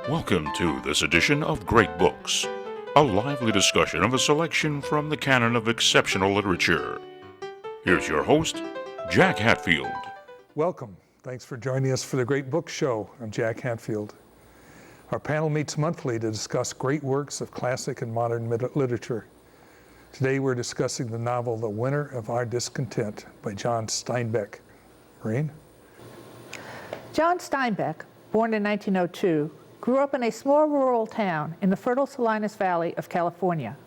Welcome to this edition of Great Books, a lively discussion of a selection from the canon of exceptional literature. Here's your host, Jack Hatfield. Welcome. Thanks for joining us for the Great Book Show. I'm Jack Hatfield. Our panel meets monthly to discuss great works of classic and modern literature. Today we're discussing the novel The Winter of Our Discontent by John Steinbeck. Maureen? John Steinbeck, born in 1902, grew up in a small rural town in the fertile Salinas Valley of California.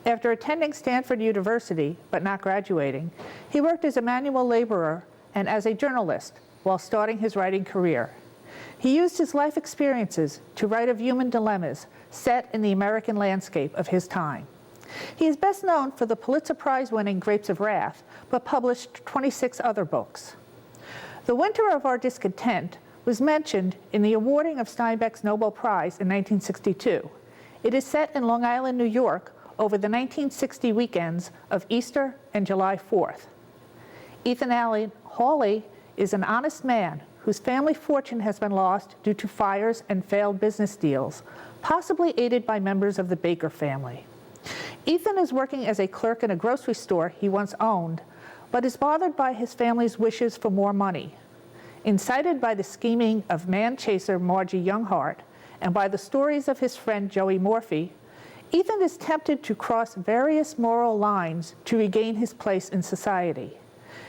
After attending Stanford University, but not graduating, he worked as a manual laborer and as a journalist while starting his writing career. He used his life experiences to write of human dilemmas set in the American landscape of his time. He is best known for the Pulitzer Prize-winning Grapes of Wrath, but published 26 other books. The Winter of Our Discontent was mentioned in the awarding of Steinbeck's Nobel Prize in 1962. It is set in Long Island, New York, over the 1960 weekends of Easter and July 4th. Ethan Allen Hawley is an honest man whose family fortune has been lost due to fires and failed business deals, possibly aided by members of the Baker family. Ethan is working as a clerk in a grocery store he once owned, but is bothered by his family's wishes for more money. Incited by the scheming of man-chaser Margie Younghart and by the stories of his friend Joey Morphy, Ethan is tempted to cross various moral lines to regain his place in society.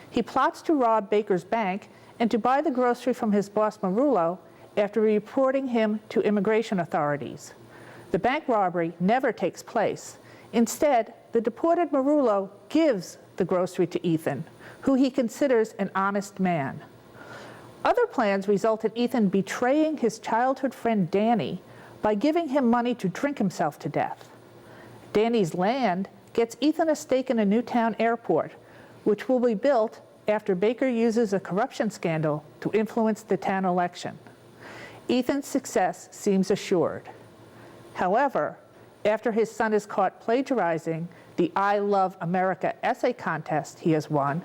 He plots to rob Baker's bank and to buy the grocery from his boss Marullo after reporting him to immigration authorities. The bank robbery never takes place. Instead, the deported Marullo gives the grocery to Ethan, who he considers an honest man. Other plans result in Ethan betraying his childhood friend Danny by giving him money to drink himself to death. Danny's land gets Ethan a stake in a Newtown airport, which will be built after Baker uses a corruption scandal to influence the town election. Ethan's success seems assured. However, after his son is caught plagiarizing the I Love America essay contest he has won,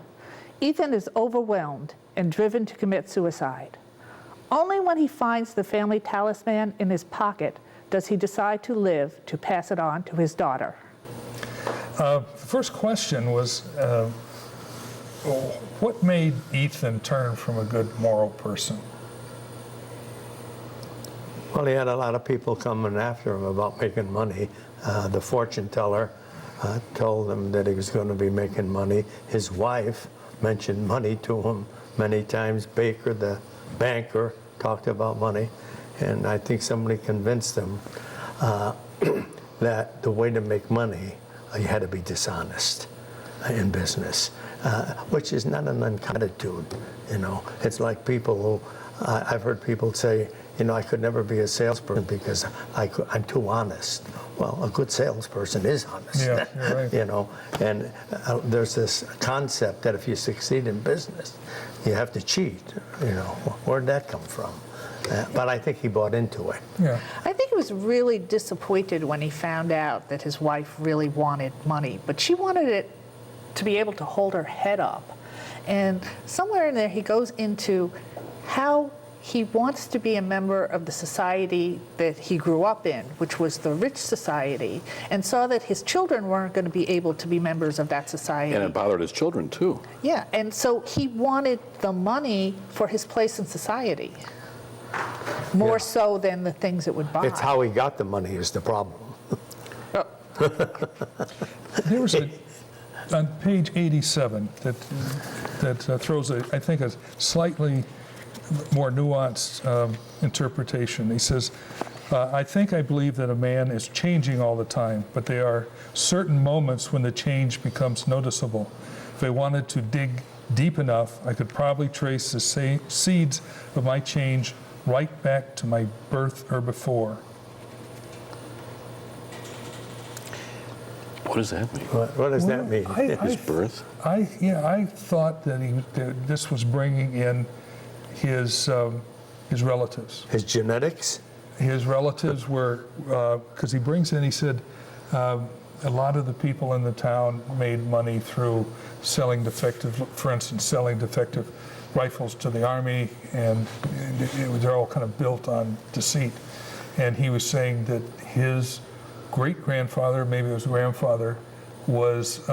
Ethan is overwhelmed and driven to commit suicide. Only when he finds the family talisman in his pocket does he decide to live to pass it on to his daughter. The first question was, what made Ethan turn from a good moral person? Well, he had a lot of people coming after him about making money. The fortune teller told him that he was going to be making money. His wife mentioned money to him many times. Baker, the banker, talked about money. And I think somebody convinced him that the way to make money, you had to be dishonest in business, which is not an uncommon attitude. You know, it's like people who, I've heard people say, you know, I could never be a salesperson because I'm too honest. Well, a good salesperson is honest. Yeah, you're right. You know, and there's this concept that if you succeed in business, you have to cheat. You know, where'd that come from? But I think he bought into it. Yeah. I think he was really disappointed when he found out that his wife really wanted money, but she wanted it to be able to hold her head up. And somewhere in there he goes into how he wants to be a member of the society that he grew up in, which was the rich society, and saw that his children weren't going to be able to be members of that society. And it bothered his children, too. Yeah, and so he wanted the money for his place in society, more so than the things it would buy. It's how he got the money is the problem. There was on page 87 that throws, I think, a slightly more nuanced interpretation. He says, I believe that a man is changing all the time, but there are certain moments when the change becomes noticeable. If I wanted to dig deep enough, I could probably trace the seeds of my change right back to my birth or before. What does that mean? What does that mean? His birth? I thought that this was bringing in his relatives. His genetics? His relatives were, because he brings in, he said, a lot of the people in the town made money through selling defective, for instance, selling defective rifles to the Army, and they're all kind of built on deceit. and he was saying that his great-grandfather, maybe it was grandfather, was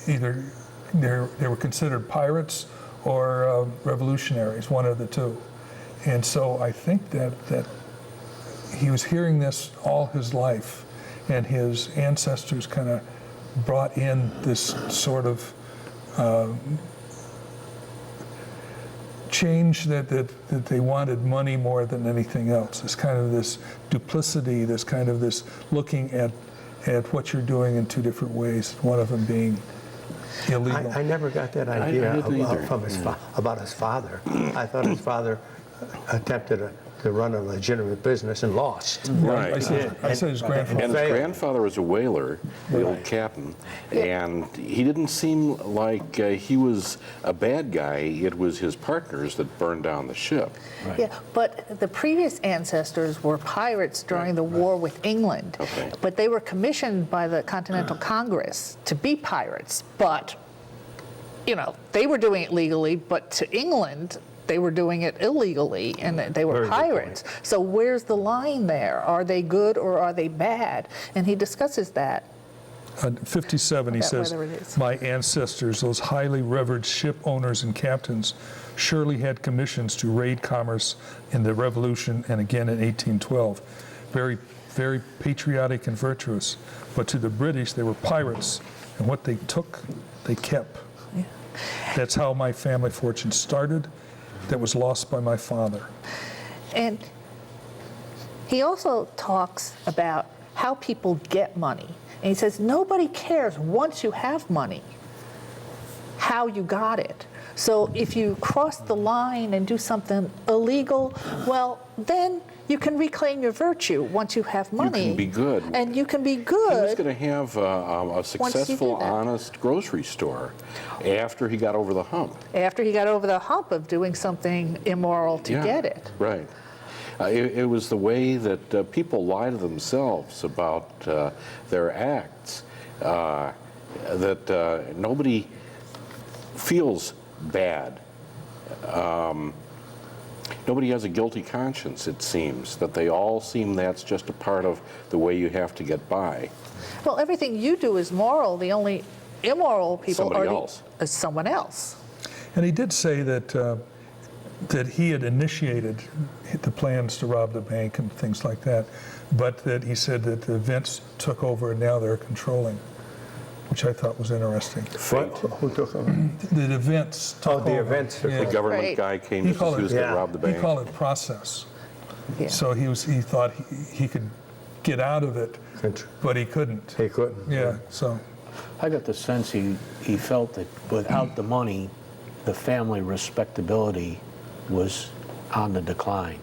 either they were considered pirates or revolutionaries, one of the two. And so I think that he was hearing this all his life, and his ancestors kind of brought in this sort of change that they wanted money more than anything else. This kind of this duplicity, this kind of this looking at what you're doing in two different ways, one of them being illegal. I never got that idea about his father. I thought his father attempted to run a legitimate business and lost. Right. I said his grandfather. And his grandfather was a whaler, the old captain, and he didn't seem like he was a bad guy. It was his partners that burned down the ship. Right. Yeah, but the previous ancestors were pirates during the war with England. Okay. But they were commissioned by the Continental Congress to be pirates. But, they were doing it legally, but to England, they were doing it illegally, and they were Very good pirates. So where's the line there? Are they good or are they bad? And he discusses that. 57, he About says, whether it is. my ancestors, those highly revered ship owners and captains, surely had commissions to raid commerce in the Revolution and again in 1812. Very, very patriotic and virtuous. But to the British, they were pirates, and what they took, they kept. Yeah. That's how my family fortune started. That was lost by my father. And he also talks about how people get money. And he says, nobody cares once you have money how you got it. So if you cross the line and do something illegal, well, then you can reclaim your virtue once you have money. You can be good. And you can be He was good. going to have a successful, that. honest grocery store after he got over the hump. After he got over the hump of doing something immoral to Yeah, get it. Right. It was the way that people lie to themselves about their acts, that nobody feels bad. Nobody has a guilty conscience, it seems, that they all seem that's just a part of the way you have to get by. Well, everything you do is moral. The only immoral people Somebody are else. is someone else. And he did say that that he had initiated the plans to rob the bank and things like that, but that he said that the events took over and now they're controlling, which I thought was interesting. Who took him? The events took The over. events took Yeah. The government Right. guy came He just called as he was it- going to yeah. rob the He bank. called it process. Yeah. So he thought he could get out of it, but he couldn't. He couldn't. Yeah, so. I got the sense he felt that without the money, the family respectability was on the decline,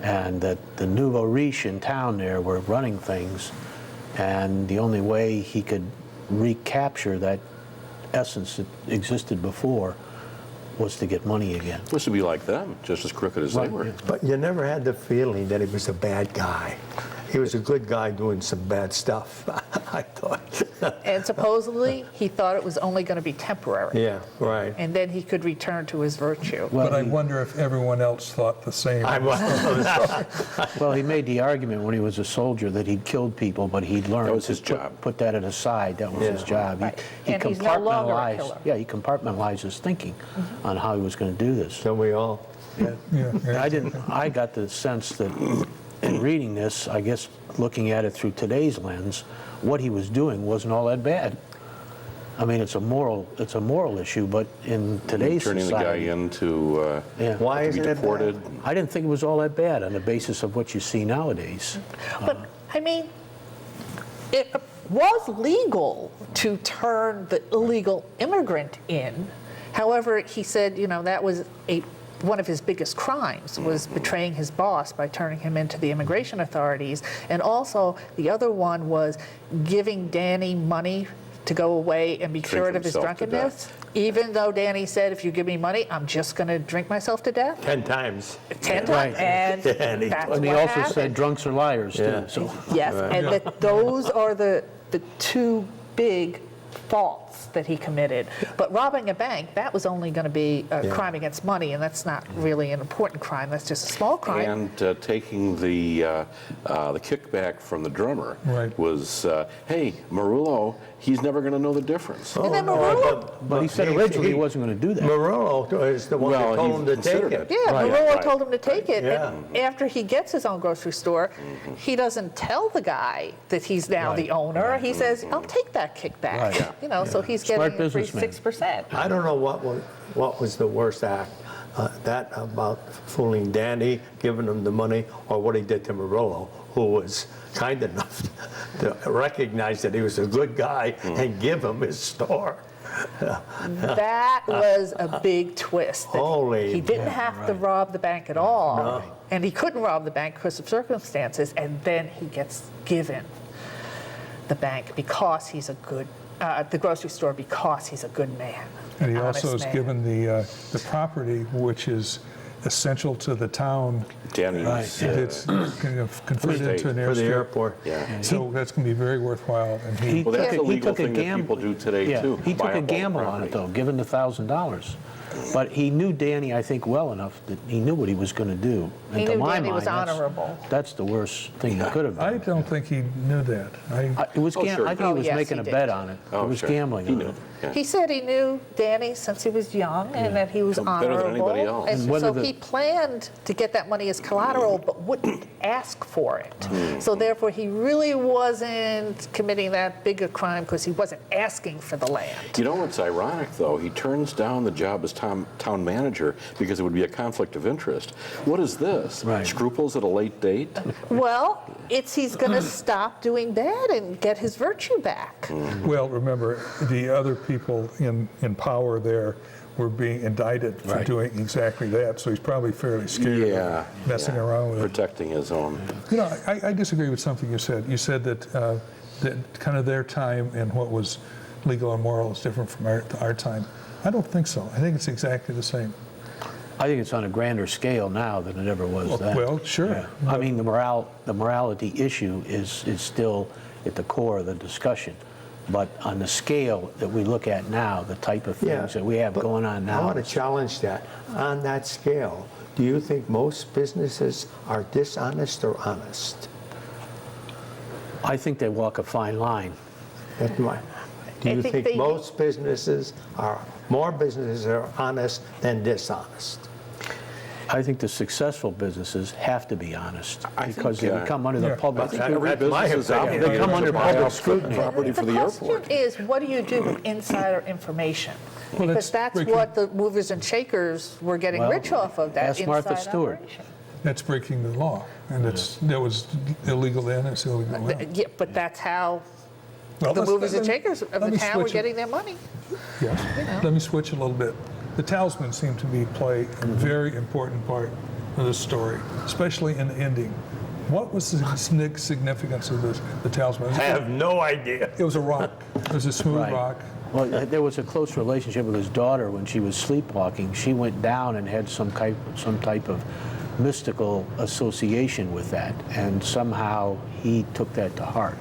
and that the nouveau riche in town there were running things, and the only way he could recapture that essence that existed before was to get money again. Supposed to be like them, just as crooked as they Right, were. yeah. But you never had the feeling that he was a bad guy. He was a good guy doing some bad stuff, I thought. And supposedly, he thought it was only going to be temporary. Yeah, right. And then he could return to his virtue. But I wonder if everyone else thought the same. Well, he made the argument when he was a soldier that he'd killed people, but he'd learned That was to his job. put that aside. That was his job. Right. He And he's no longer a compartmentalized. killer. Yeah, he compartmentalized his thinking on how he was going to do this. So we all, Yeah. I got the sense that in reading this, I guess looking at it through today's lens, what he was doing wasn't all that bad. I mean, it's a moral issue, but in today's Turning the guy society, into yeah, why to be isn't it deported. bad? I didn't think it was all that bad on the basis of what you see nowadays. But, I mean, it was legal to turn the illegal immigrant in. However, he said, that was one of his biggest crimes, was betraying his boss by turning him into the immigration authorities. And also, the other one was giving Danny money to go away and be Drink cured of his himself to drunkenness, even though Danny said, if you give me money, I'm just going to drink myself to death. 10 times. 10 Right. times. And Danny. that's And he what also happened. said drunks are liars, Yeah. too. So Yes, and that those are the two big faults that he committed. But robbing a bank, that was only going to be a crime against money, and that's not really an important crime. That's just a small crime. And taking the kickback from the drummer was, hey, Marullo, he's never going to know the difference. And then Marullo, But he said originally he wasn't going to do that. Marullo is the one that told him to take it. yeah, Marullo told him to take it. And after he gets his own grocery store, he doesn't tell the guy that he's now the owner. He says, I'll take that kickback. You know, so he's Smart getting a free businessman. 6%. I don't know what was the worst act, that about fooling Danny, giving him the money, or what he did to Marullo, who was kind enough to recognize that he was a good guy and give him his store. That was a big twist. That he didn't have to rob the bank at all, and he couldn't rob the bank because of circumstances, and then he gets given the bank because he's a good, the grocery store because he's a good man. And he also is honest man. given the property, which is essential to the town. Danny's It's kind of converted into an For the airstrip. airport. So that's going to be very worthwhile. And he Well, that's a He legal took a thing that gamble. people do today, too. He buy took a up all the gamble on it, property. though, given the $1,000. But he knew Danny, I think, well enough that he knew what he was going to do. And He to knew my Danny mind, was honorable. That's the worst thing that could have I been. don't think he knew that. It was Oh, sure. I think he was yes, making he a did. bet on it. Oh, He was sure. gambling He on knew. it. Yeah. He said he knew Danny since he was young and that he was Better than honorable. anybody else. And And whether so the- he planned to get that money as collateral but wouldn't ask for it. So therefore he really wasn't committing that big a crime because he wasn't asking for the land. You know what's ironic, though? He turns down the job as town manager because it would be a conflict of interest. What is this? Right. Scruples at a late date? Well, he's going to stop doing bad and get his virtue back. Well, remember, the other people in power there were being indicted for doing exactly that, so he's probably fairly scared of messing around with it. Protecting his own. You know, I disagree with something you said. You said that kind of their time and what was legal and moral is different from our time. I don't think so. I think it's exactly the same. I think it's on a grander scale now than it ever was then. Well, sure. I mean, the morality issue is still at the core of the discussion. But on the scale that we look at now, the type of things that we have but going on I now. want to challenge that. On that scale, do you think most businesses are dishonest or honest? I think they walk a fine line. That's my. Do I you think think they- more businesses are honest than dishonest? I think the successful businesses have to be honest because think, they come under the public. Every That's my business is opinion. obligated They come to under buy public up scrutiny. property for the question airport. is, what do you do with insider information? Well, Because that's breaking- what the movers and shakers were getting Well, rich off of, that ask inside Martha Stewart. operation. That's breaking the law, and that was illegal then, it's illegal now. Yeah, but that's how Well, the let's- movers and let me- shakers of let the me town were switch it. getting their money. Yeah. Let me switch a little bit. The talisman seemed to me play a very important part of the story, especially in the ending. What was the significance of the talisman? I have no idea. It was a rock. It was a smooth Right. rock. Well, there was a close relationship with his daughter when she was sleepwalking. She went down and had some type of mystical association with that, and somehow he took that to heart.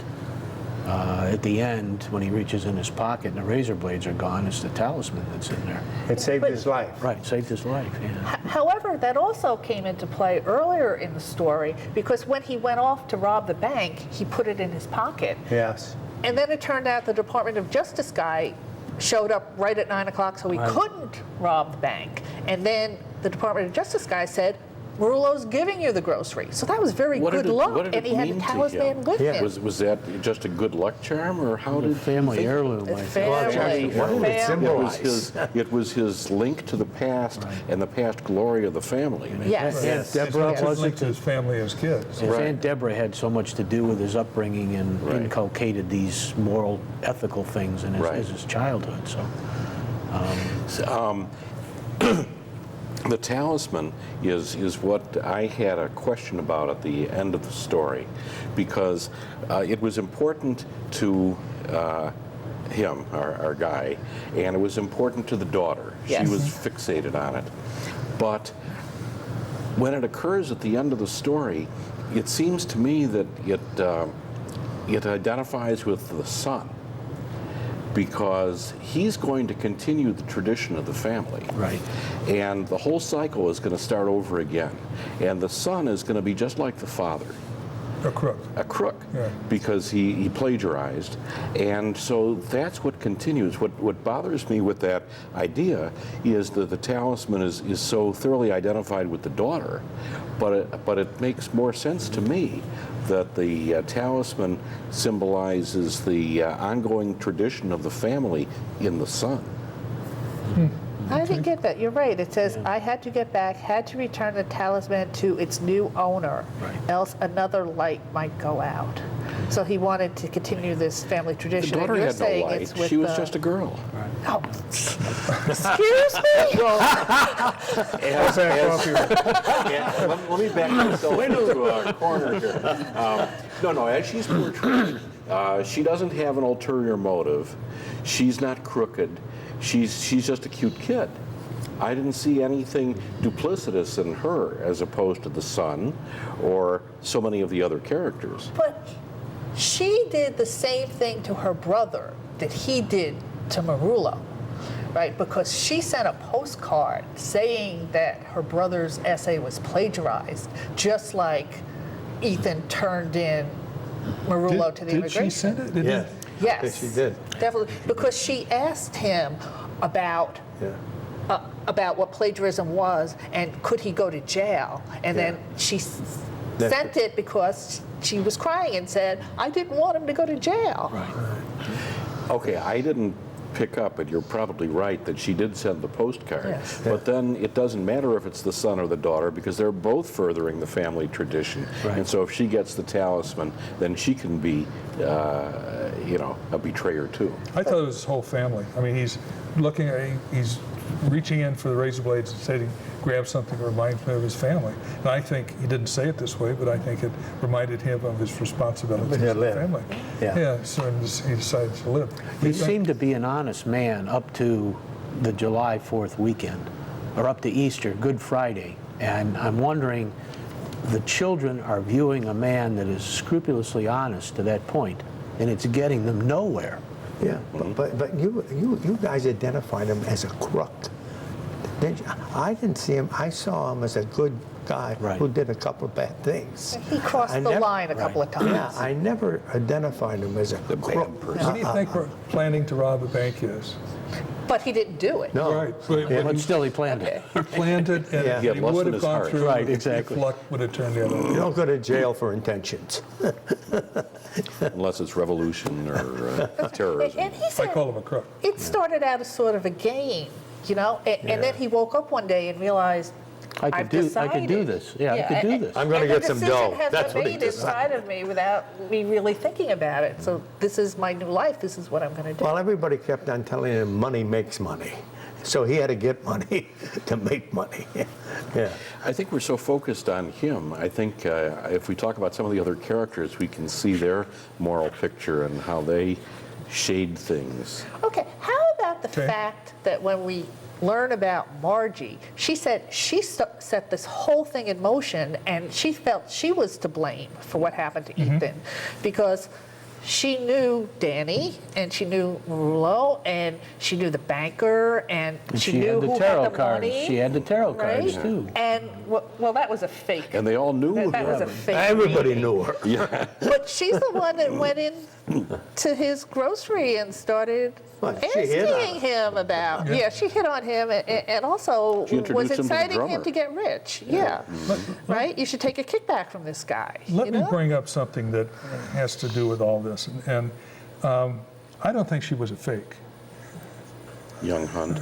At the end, when he reaches in his pocket and the razor blades are gone, it's the talisman that's in there. It saved his life. Right, saved his life. Yeah. However, that also came into play earlier in the story because when he went off to rob the bank, he put it in his pocket. Yes. And then it turned out the Department of Justice guy showed up right at 9 o'clock, so he couldn't rob the bank. And then the Department of Justice guy said, Marullo's giving you the grocery. So that was very What good did it- luck, what did and it he had mean the to talisman him? with him. Was that just a good luck charm, or how did Family heirloom, I think. Family, What did it family. symbolize? it was his link to the past and the past glory of the family. Yes. Aunt Deborah It's was linked it? to his family as kids. His Right. Aunt Deborah had so much to do with his upbringing and Right. inculcated these moral, ethical things in his, Right. his childhood. So The talisman is what I had a question about at the end of the story, because it was important to him, our guy, and it was important to the daughter. Yes. She was fixated on it. But when it occurs at the end of the story, it seems to me that it identifies with the son. because he's going to continue the tradition of the family. Right. And the whole cycle is going to start over again. And the son is going to be just like the father, A crook. a crook, Yeah. because he plagiarized. And so that's what continues. What bothers me with that idea is that the talisman is so thoroughly identified with the daughter, but it makes more sense to me that the talisman symbolizes the ongoing tradition of the family in the son. I didn't get that. You're right. It says, I had to get back, had to return the talisman to its new owner, else another light might go out. So he wanted to continue this family The tradition. daughter and you're had no saying light. it's with She was the- just a girl. Oh. Excuse me? Let me back myself into a corner here. No, as she's portrayed, she doesn't have an ulterior motive. She's not crooked. She's just a cute kid. I didn't see anything duplicitous in her as opposed to the son or so many of the other characters. But she did the same thing to her brother that he did to Marullo, right? Because she sent a postcard saying that her brother's essay was plagiarized, just like Ethan turned in Marullo to the Did immigration. she send it? Did Yeah. Yes. Yes, she did. Definitely. Because she asked him about Yeah. about what plagiarism was and could he go to jail. And Yeah. then she That's sent it because she was crying and said, I didn't want him to go to jail. Okay, I didn't pick up, but you're probably right that she did send the postcard. Yes. But then it doesn't matter if it's the son or the daughter because they're both furthering the family tradition. Right. And so if she gets the talisman, then she can be, a betrayer too. I thought it was his whole family. I mean, he's reaching in for the razor blades and saying, grab something that reminds me of his family. And I think he didn't say it this way, but I think it reminded him of his responsibilities Yeah, to the live. family. Yeah. So he decided to live. He seemed to be an honest man up to the July 4th weekend, or up to Easter, Good Friday. And I'm wondering, the children are viewing a man that is scrupulously honest to that point, and it's getting them nowhere. Yeah, but you guys identified him as a crook. Didn't you? I didn't see him. I saw him as a good guy who did a couple of bad things. He crossed the line a couple of times. Yeah, I never identified him as a crook. person. What do you think we're planning to rob a bank is? But he didn't do it. No. Right. But still, he planned it. He planned it, and Yeah. He had he lust would in have his gone heart. through Right, if exactly. luck would have turned the other way. You don't go to jail for intentions. Unless it's revolution or terrorism. And he I said call him a crook. it started out as sort of a game, and then he woke up one day and realized, I I've could do decided. this. Yeah, I could do this. I'm going to And get some the dough. decision has That's been what he made inside decided. of me without me really thinking about it. So this is my new life. This is what I'm going to do. Well, everybody kept on telling him money makes money. So he had to get money to make money. Yeah. I think we're so focused on him. I think if we talk about some of the other characters, we can see their moral picture and how they shade things. Okay, how about the Okay. fact that when we learn about Margie, she said she set this whole thing in motion and she felt she was to blame for what happened to Ethan because she knew Danny and she knew Marullo and she knew the banker and she knew had the who tarot had the cards. money. She had the tarot cards right? too. And well, that was a fake. And they all knew That was a him. fake. Everybody meeting. knew her. Yeah. But she's the one that went in to his grocery and started What, she hit on asking him about. Yeah, she hit on him and also She introduced was him to the inciting him drummer. to get rich. Yeah, right. You should take a kickback from this guy. Let me know? bring up something that has to do with all this. And I don't think she was a fake. Young Hunt.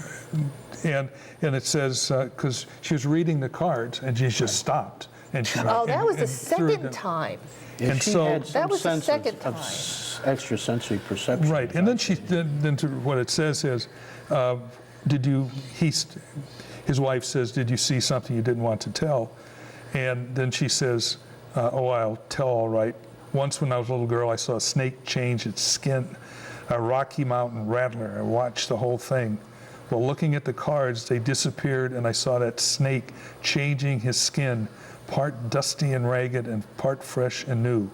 And it says, because she was reading the cards and she just stopped. And she Oh, that was the threw second them. time. And And she so- had some That was the sense second of time. extrasensory perception. Right, and then then to what it says is, his wife says, did you see something you didn't want to tell? And then she says, oh, I'll tell all right. Once when I was a little girl, I saw a snake change its skin, a Rocky Mountain rattler. I watched the whole thing. Well, looking at the cards, they disappeared, and I saw that snake changing his skin, part dusty and ragged and part fresh and new.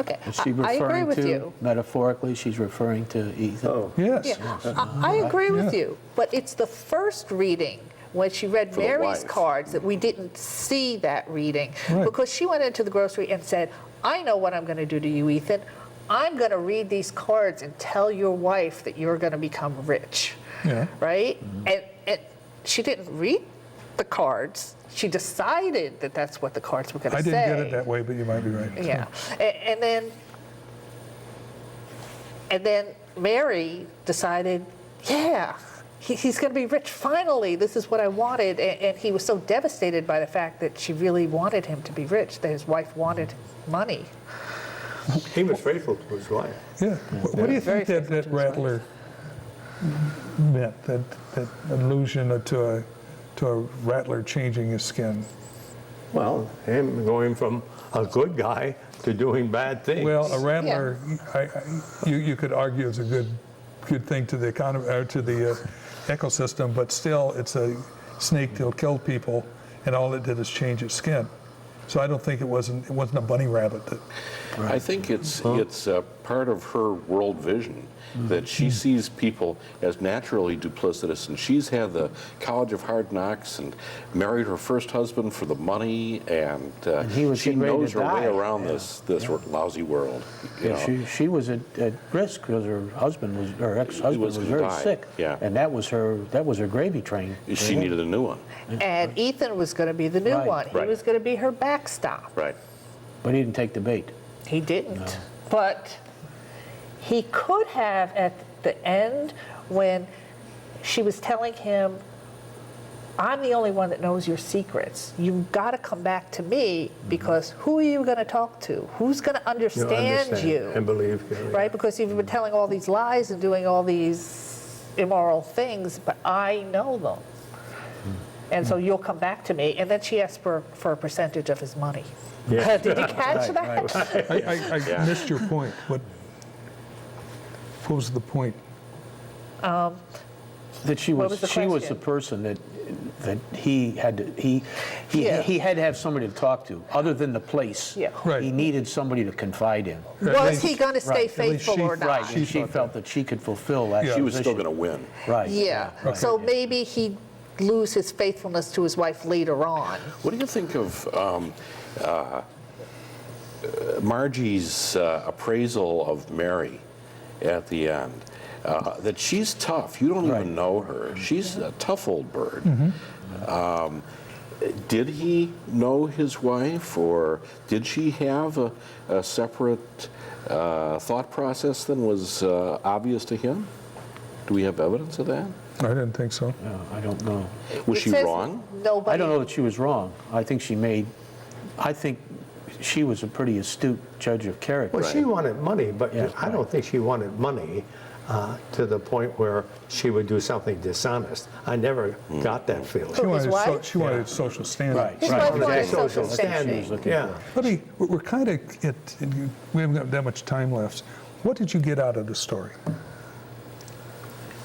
Okay, Is she I agree referring with to, you. metaphorically, she's referring to Ethan? Oh, Yes. Yeah, I agree with Yeah. you, but it's the first reading when she read For the Mary's wife. cards that we didn't see that reading. Right. Because she went into the grocery and said, I know what I'm going to do to you, Ethan. I'm going to read these cards and tell your wife that you're going to become rich. Yeah. Right? And she didn't read the cards. She decided that that's what the cards were going to I say. didn't get it that way, but you might be right. Yeah, and then Mary decided, yeah, he's going to be rich finally. This is what I wanted, and he was so devastated by the fact that she really wanted him to be rich, that his wife wanted money. he was faithful to his wife. Yeah. What do you Very think that faithful to his rattler meant? That allusion to a rattler changing his skin? Well, him going from a good guy to doing bad things. Well, a rattler, you could argue is a good thing to the economy or to the ecosystem, but still, it's a snake that'll kill people, and all it did is change its skin. So I don't think it wasn't a bunny rabbit that. I think it's part of her world vision that she sees people as naturally duplicitous, and she's had the College of Hard Knocks and married her first husband for the money, and he was she getting ready knows to her way die. around this lousy world. You know. She was at risk because her ex-husband was gonna very die, sick, yeah. and that was her gravy train. She needed a new one. And Ethan was going to be the new Right, one. He right. was going to be her backstop. Right. But he didn't take the bait. He didn't. But he could have at the end when she was telling him, I'm the only one that knows your secrets. You've got to come back to me because who are you going to talk to? Who's going to You understand you? and believe you. yeah. Right? Because you've been telling all these lies and doing all these immoral things, but I know them. And so you'll come back to me. And then she asked for a percentage of his money. Yeah. Did you catch that? I missed your point. What was the point? That she What was was the the question? person that he had to Yeah. he had to have somebody to talk to other than the place. Yeah. Right. He needed somebody to confide in. Was he going to stay Right. At least faithful she- or not? Right, and she felt that she could fulfill that. Yeah. She was still position. going to win. Right. Yeah. Right. So maybe he'd lose his faithfulness to his wife later on. What do you think of Margie's appraisal of Mary at the end? That she's tough. You don't Right. even know her. She's a tough old bird. Did he know his wife, or did she have a separate thought process than was obvious to him? Do we have evidence of that? I didn't think so. No, I don't know. Was It she says wrong? Nobody. I don't know that she was wrong. I think she was a pretty astute judge of character. Well, she wanted money, but Yeah, I don't think she wanted money to the point where she would do something dishonest. I never got that feeling. She wanted, wife? she wanted social standing. Right. His right. wife wanted exactly. social That's what she was standing. looking Yeah. for. Let me, we're kind of we haven't got that much time left. What did you get out of the story?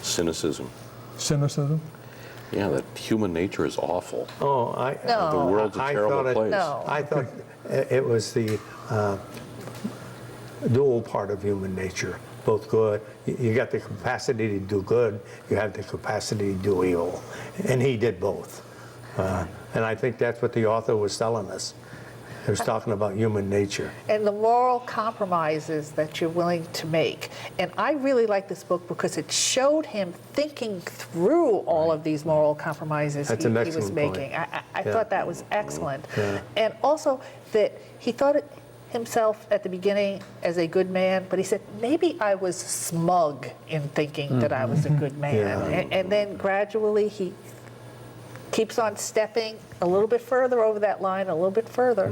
Cynicism. Cynicism? Yeah, that human nature is awful. Oh, No. The world's a I terrible thought it- place. No. I thought it was the dual part of human nature, both good. You got the capacity to do good, you have the capacity to do evil. And he did both. And I think that's what the author was telling us. He was talking about human nature. And the moral compromises that you're willing to make. And I really like this book because it showed him thinking through all of these moral compromises That's he an was excellent point. making. I Yeah. thought that was excellent. Yeah. And also that he thought himself at the beginning as a good man, but he said, maybe I was smug in thinking that I was a good man. Yeah. And then gradually he keeps on stepping a little bit further over that line, a little bit further.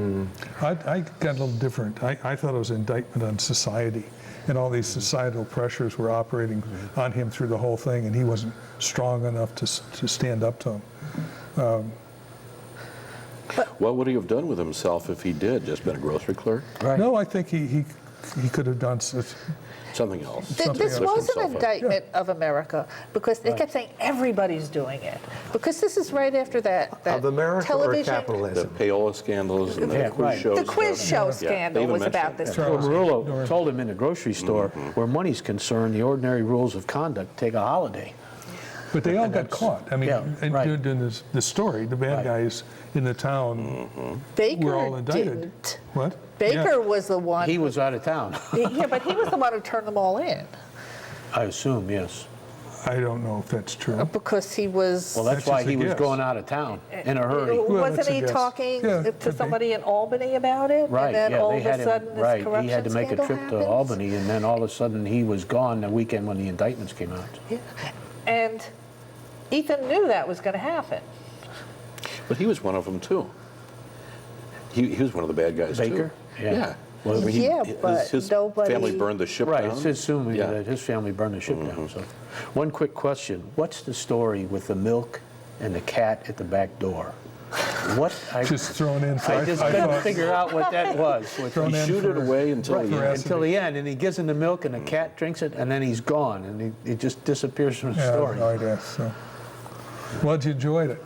I got a little different. I thought it was an indictment on society, and all these societal pressures were operating on him through the whole thing, and he wasn't strong enough to stand up to them. What would he have done with himself if he did? Just been a grocery clerk? Right. No, I think he he could have done Something else. This was an himself up. indictment of America because they kept saying everybody's doing it. Because this is right after that Of America television. or The capitalism? payola scandals and the Yeah, quiz right. shows. The quiz stuff. show Yeah, scandal they even was mentioned about this. Charles. Well, Marullo told him in the grocery store, where money's concerned, the ordinary rules of conduct take a holiday. But they all got caught. I mean, Yeah, and right. during the story, the bad Right. guys in the town were all Baker indicted. didn't. What? Baker was the one. He was out of town, Yeah, but he was the one who turned them all in I assume, yes. I don't know if that's true. because he was. Well, that's That's why just a he was guess. going out of town in a hurry. Well, Wasn't that's a he guess. talking Yeah, to could be. somebody in Albany about it? Right, And then yeah, all they of had a sudden him, this right, corruption he had to make a scandal trip happens? to Albany, and then all of a sudden he was gone the weekend when the indictments came out. Yeah. And Ethan knew that was going to happen. But he was one of them too. He was one of the bad guys Baker? too. Yeah. Well, Yeah, but his nobody- family burned the ship Right, down. it's assuming Yeah. that his family burned the ship down. So, one quick question: what's the story with the milk and the cat at the back door? What? Just thrown in for I just couldn't figure out what that was. Thrown in Shoot it for- away until for the end. acid. Until the end, and he gives him the milk, and the cat drinks it, and then he's gone, and he just disappears from the Yeah, story. no idea. So, well, you enjoyed it.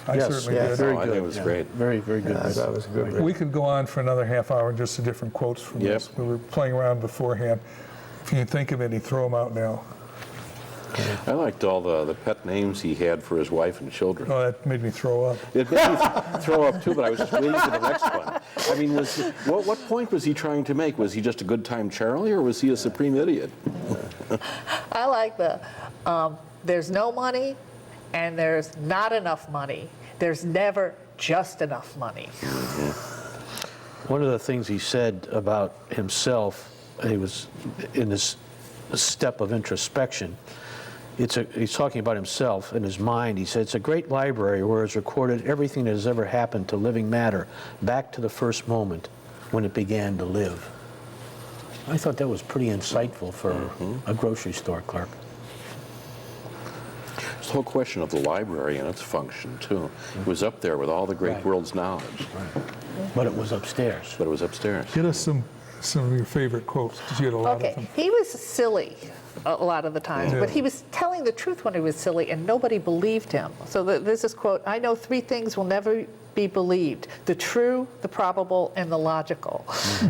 I Yes, certainly yeah, did. very Oh, I good. think it was great. Very, very good. Yeah, that was a good read. We could go on for another half hour just to different quotes from Yep. this. We were playing around beforehand. If you can think of any, throw them out now. I liked all the pet names he had for his wife and children. Oh, that made me throw up. It made me throw up too, but I was just waiting for the next one. I mean, what point was he trying to make? Was he just a good time Charlie, or was he a supreme idiot? I like there's no money and there's not enough money. There's never just enough money. One of the things he said about himself, he was in this step of introspection. He's talking about himself in his mind. He said, it's a great library where it's recorded everything that has ever happened to living matter, back to the first moment when it began to live. I thought that was pretty insightful for a grocery store clerk. It's the whole question of the library and its function, too. It was up there with all the great Right. world's knowledge, But it was upstairs. but it was upstairs. Get us some of your favorite quotes, because you had a lot of Okay, them. he was silly a lot of the times, Yeah. but he was telling the truth when he was silly, and nobody believed him. So there's this quote: "I know three things will never be believed: the true, the probable, and the logical."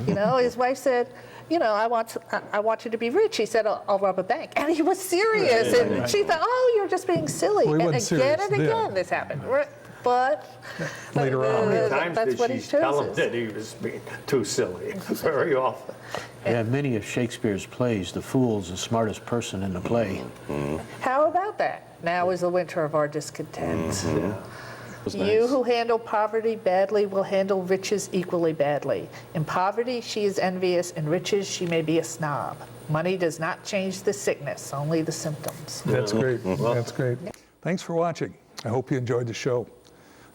You know, his wife said, "You know, I want you to be rich." He said, "I'll rob a bank," and he was serious. And she thought, "Oh, you're just being silly." Well, he and wasn't again serious and again, then. this happened. But Later on. How many times that's did what she he tell him chooses. that he was being too silly? Very often. Yeah, many of Shakespeare's plays, the fool's the smartest person in the play. How about that? Now is the winter of our discontent. It was You nice. who handle poverty badly will handle riches equally badly. In poverty, she is envious. In riches, she may be a snob. Money does not change the sickness, only the symptoms. That's great. That's great. Thanks for watching. I hope you enjoyed the show.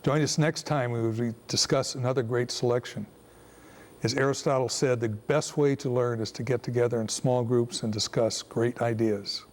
Join us next time when we discuss another great selection. As Aristotle said, the best way to learn is to get together in small groups and discuss great ideas.